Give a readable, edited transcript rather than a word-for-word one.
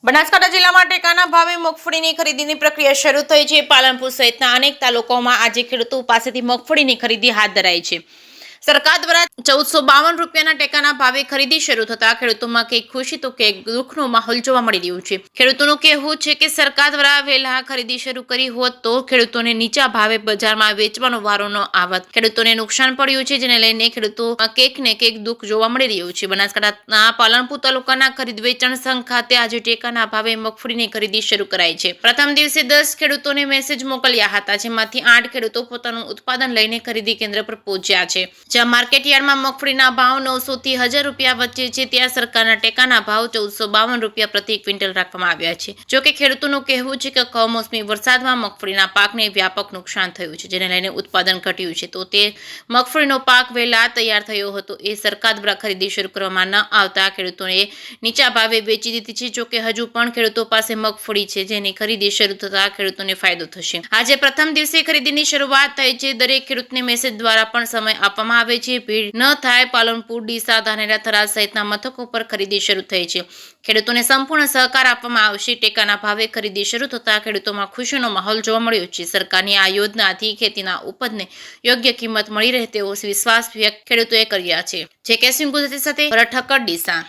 બનાસકાંઠા જિલ્લામાં ટેકાના ભાવે મગફળીની ખરીદીની પ્રક્રિયા શરૂ થઈ છે। પાલનપુર સહિતના અનેક તાલુકાઓમાં આજે ખેડૂતો પાસેથી મગફળીની ખરીદી હાથ ધરાઈ છે। સરકાર દ્વારા 1452 રૂપિયાના ટેકાના ભાવે ખરીદી શરૂ થતા ખેડૂતોમાં કંઈક ખુશી તો કંઈક દુઃખનો માહોલ જોવા મળી રહ્યો છે। ખેડૂતોનું કહેવું છે કે સરકાર દ્વારા વહેલા ખરીદી શરૂ કરી હોત તો ખેડૂતોને નીચા ભાવે બજારમાં વેચવાનો વારો ન આવત। ખેડૂતોને નુકસાન પડ્યું છે, જેને લઈને ખેડૂતોમાં કંઈક ને કંઈક દુઃખ જોવા મળી રહ્યું છે। બનાસકાંઠાના પાલનપુર તાલુકાના ખરીદ વેચાણ સંઘ ખાતે આજે ટેકાના ભાવે મગફળીની ખરીદી શરૂ કરાઈ છે। પ્રથમ દિવસે 10 ખેડૂતોને મેસેજ મોકલ્યા હતા, જેમાંથી 8 ખેડૂતો પોતાનું ઉત્પાદન લઈને ખરીદી કેન્દ્ર પર પહોંચ્યા છે। જ્યાં માર્કેટ યાર્ડમાં મગફળીના ભાવ 900 થી 1000 રૂપિયા વચ્ચે છે, ત્યાં સરકારના ટેકાના ભાવ 1452 રૂપિયા પ્રતિ ક્વિન્ટલ રાખવામાં આવ્યા છે। જોકે ખેડૂતોનું કહેવું છે કે કમોસમી વરસાદમાં મગફળીના પાકને વ્યાપક નુકસાન થયું છે, જેને લઈને ઉત્પાદન ઘટ્યું છે। તો તે મગફળીનો પાક વહેલા તૈયાર થયો હતો એ સરકાર દ્વારા ખરીદી શરૂ કરવામાં ન આવતા ખેડૂતોને નીચા ભાવે વેચી દીધી છે। જોકે હજુ પણ ખેડૂતો પાસે મગફળી છે, જેની ખરીદી શરૂ થતા ખેડૂતોને ફાયદો થશે। આજે પ્રથમ દિવસે ખરીદીની શરૂઆત થઈ છે। દરેક ખેડૂતને મેસેજ દ્વારા પણ સમય આપવામાં આવે છે। ભીડ ન થાય, પાલનપુર, ડીસા, ધાનેરા, થરાદ સહિતના મથકો પર ખરીદી શરૂ થઈ છે। ખેડૂતોને સંપૂર્ણ સહકાર આપવામાં આવશે। ટેકાના ભાવે ખરીદી શરૂ થતા ખેડૂતોમાં ખુશીનો માહોલ જોવા મળ્યો છે। સરકારની આ યોજનાથી ખેતીના ઉપજને યોગ્ય કિંમત મળી રહે તેવો વિશ્વાસ વ્યક્ત ખેડૂતોએ કર્યા છે। જે કે સિંહ ગુજરાતી સાથે ભરત ઠક્કર, ડીસા।